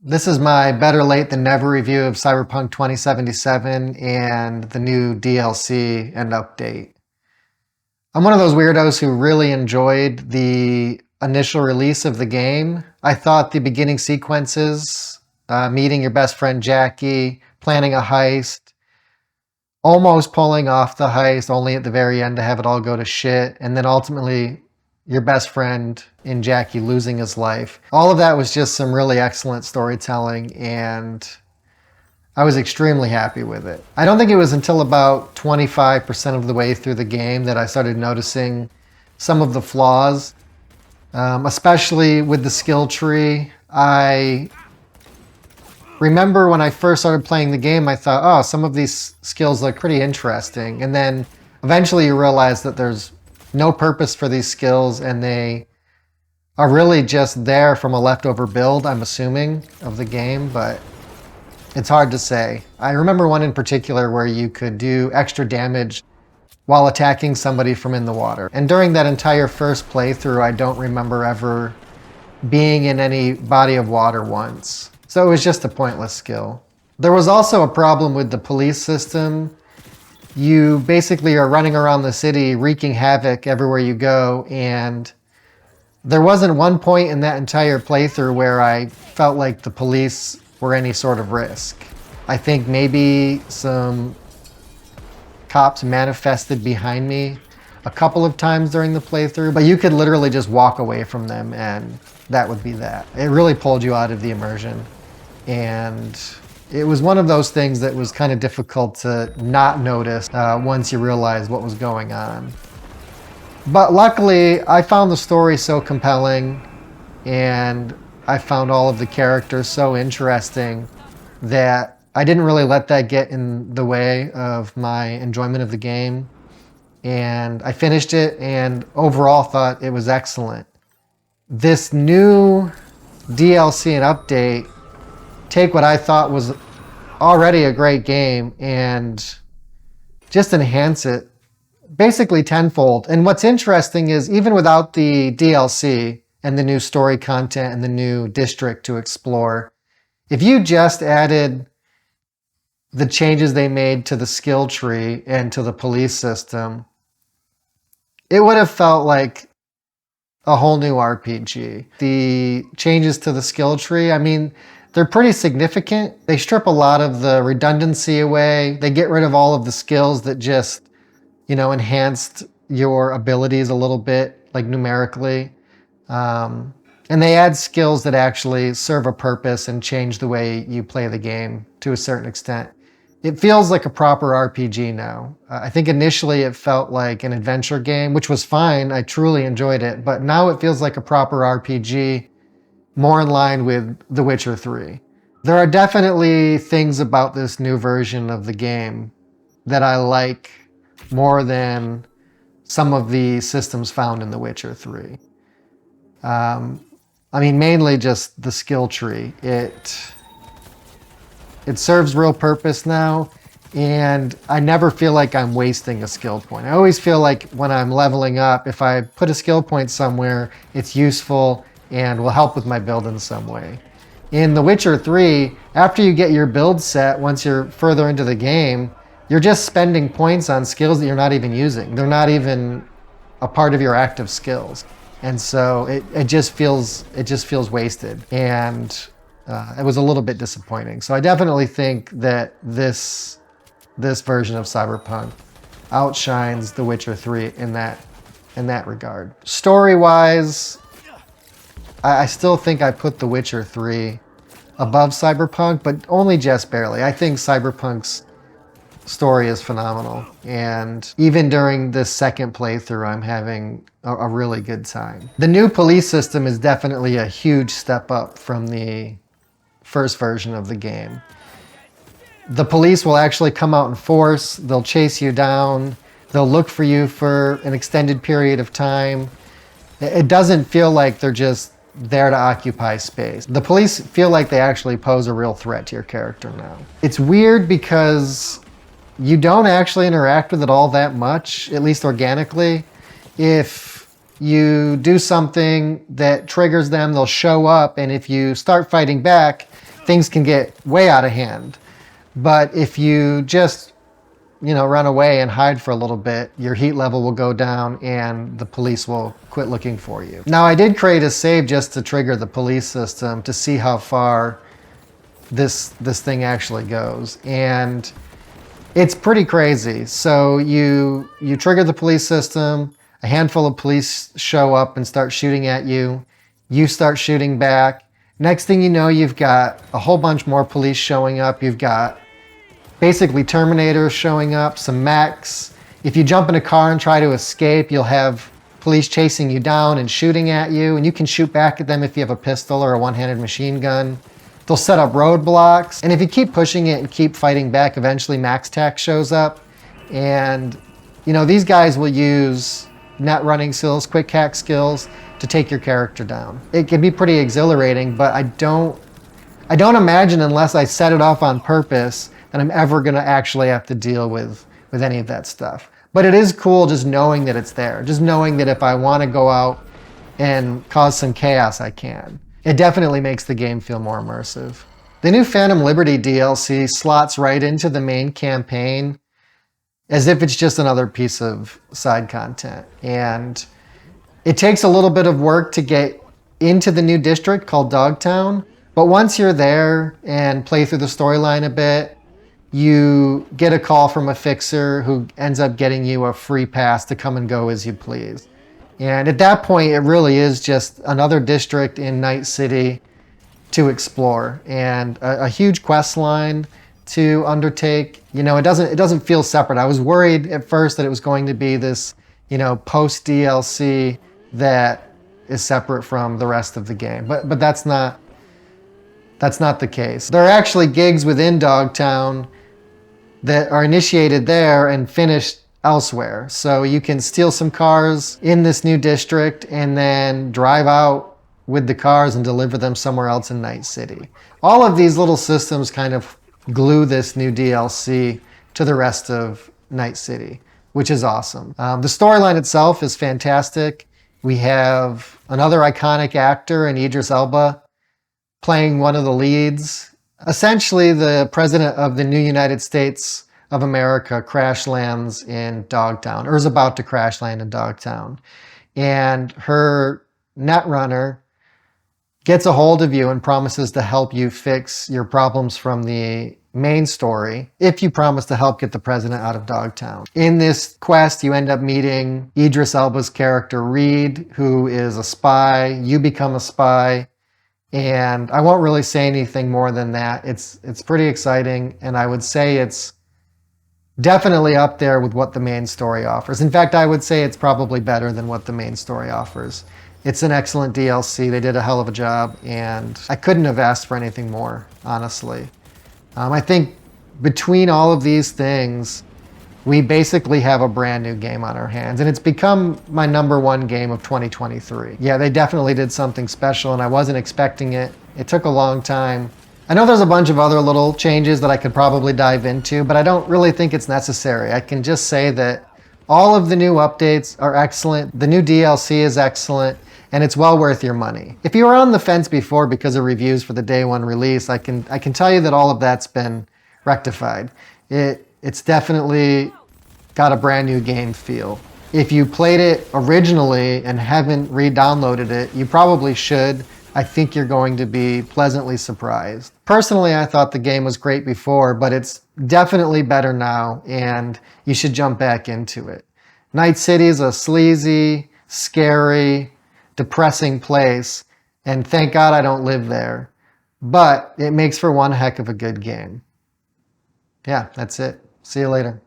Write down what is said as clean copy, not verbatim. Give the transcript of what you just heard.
This is my better late than never review of Cyberpunk 2077 and the new DLC and update. I'm one of those weirdos who really enjoyed the initial release of the game. I thought the beginning sequences, meeting your best friend Jackie, planning a heist, almost pulling off the heist, only at the very end to have it all go to shit, and then ultimately your best friend in Jackie losing his life. All of that was just some really excellent storytelling, and I was extremely happy with it. I don't think it was until about 25% of the way through the game that I started noticing some of the flaws, especially with the skill tree. I remember when I first started playing the game, I thought, oh, some of these skills look pretty interesting. And then eventually you realize that there's no purpose for these skills and they are really just there from a leftover build, I'm assuming, of the game, but it's hard to say. I remember one in particular where you could do extra damage while attacking somebody from in the water. And during that entire first playthrough, I don't remember ever being in any body of water once. So it was just a pointless skill. There was also a problem with the police system. You basically are running around the city wreaking havoc everywhere you go, and there wasn't one point in that entire playthrough where I felt like the police were any sort of risk. I think maybe some cops manifested behind me a couple of times during the playthrough, but you could literally just walk away from them and that would be that. It really pulled you out of the immersion. And it was one of those things that was kind of difficult to not notice once you realized what was going on. But luckily, I found the story so compelling and I found all of the characters so interesting that I didn't really let that get in the way of my enjoyment of the game. And I finished it and overall thought it was excellent. This new DLC and update take what I thought was already a great game and just enhance it basically tenfold. And what's interesting is even without the DLC and the new story content and the new district to explore, if you just added the changes they made to the skill tree and to the police system, it would have felt like a whole new RPG. The changes to the skill tree, I mean, they're pretty significant. They strip a lot of the redundancy away. They get rid of all of the skills that just, enhanced your abilities a little bit, like numerically. And they add skills that actually serve a purpose and change the way you play the game to a certain extent. It feels like a proper RPG now. I think initially it felt like an adventure game, which was fine. I truly enjoyed it. But now it feels like a proper RPG, more in line with The Witcher 3. There are definitely things about this new version of the game that I like more than some of the systems found in The Witcher 3. Mainly just the skill tree. It serves real purpose now, and I never feel like I'm wasting a skill point. I always feel like when I'm leveling up, if I put a skill point somewhere, it's useful and will help with my build in some way. In The Witcher 3, after you get your build set, once you're further into the game, you're just spending points on skills that you're not even using. They're not even a part of your active skills. And so it just feels wasted. And it was a little bit disappointing. So I definitely think that this version of Cyberpunk outshines The Witcher 3 in that regard. Story-wise, I still think I put The Witcher 3 above Cyberpunk, but only just barely. I think Cyberpunk's story is phenomenal. And even during this second playthrough, I'm having a really good time. The new police system is definitely a huge step up from the first version of the game. The police will actually come out in force. They'll chase you down. They'll look for you for an extended period of time. It doesn't feel like they're just there to occupy space. The police feel like they actually pose a real threat to your character now. It's weird because you don't actually interact with it all that much, at least organically. If you do something that triggers them, they'll show up, and if you start fighting back, things can get way out of hand. But if you just, run away and hide for a little bit, your heat level will go down and the police will quit looking for you. Now, I did create a save just to trigger the police system to see how far this thing actually goes. And it's pretty crazy. So you trigger the police system, a handful of police show up and start shooting at you. You start shooting back. Next thing you know, you've got a whole bunch more police showing up. You've got basically Terminators showing up, some mechs. If you jump in a car and try to escape, you'll have police chasing you down and shooting at you, and you can shoot back at them if you have a pistol or a one-handed machine gun. They'll set up roadblocks, and if you keep pushing it and keep fighting back, eventually Max Tac shows up. And these guys will use net running skills, quick hack skills to take your character down. It can be pretty exhilarating, but I don't imagine, unless I set it off on purpose, that I'm ever gonna actually have to deal with any of that stuff. But it is cool just knowing that it's there, just knowing that if I wanna go out and cause some chaos, I can. It definitely makes the game feel more immersive. The new Phantom Liberty DLC slots right into the main campaign as if it's just another piece of side content. And it takes a little bit of work to get into the new district called Dogtown, but once you're there and play through the storyline a bit, you get a call from a fixer who ends up getting you a free pass to come and go as you please. And at that point, it really is just another district in Night City to explore, and a huge quest line to undertake. It doesn't feel separate. I was worried at first that it was going to be this, post DLC that is separate from the rest of the game, but that's not the case. There are actually gigs within Dogtown that are initiated there and finished elsewhere. So you can steal some cars in this new district and then drive out with the cars and deliver them somewhere else in Night City. All of these little systems kind of glue this new DLC to the rest of Night City, which is awesome. The storyline itself is fantastic. We have another iconic actor in Idris Elba playing one of the leads. Essentially, the president of the new United States of America crash lands in Dogtown, or is about to crash land in Dogtown. And her netrunner gets a hold of you and promises to help you fix your problems from the main story if you promise to help get the president out of Dogtown. In this quest, you end up meeting Idris Elba's character Reed, who is a spy. You become a spy. And I won't really say anything more than that. It's pretty exciting, and I would say it's definitely up there with what the main story offers. In fact, I would say it's probably better than what the main story offers. It's an excellent DLC. They did a hell of a job, and I couldn't have asked for anything more, honestly. I think between all of these things, we basically have a brand new game on our hands, and it's become my #1 game of 2023. Yeah, they definitely did something special, and I wasn't expecting it. It took a long time. I know there's a bunch of other little changes that I could probably dive into, but I don't really think it's necessary. I can just say that all of the new updates are excellent. The new DLC is excellent, and it's well worth your money. If you were on the fence before because of reviews for the day one release, I can tell you that all of that's been rectified. It's definitely got a brand new game feel. If you played it originally and haven't re-downloaded it, you probably should. I think you're going to be pleasantly surprised. Personally, I thought the game was great before, but it's definitely better now, and you should jump back into it. Night City is a sleazy, scary, depressing place, and thank God I don't live there. But it makes for one heck of a good game. Yeah, that's it. See you later.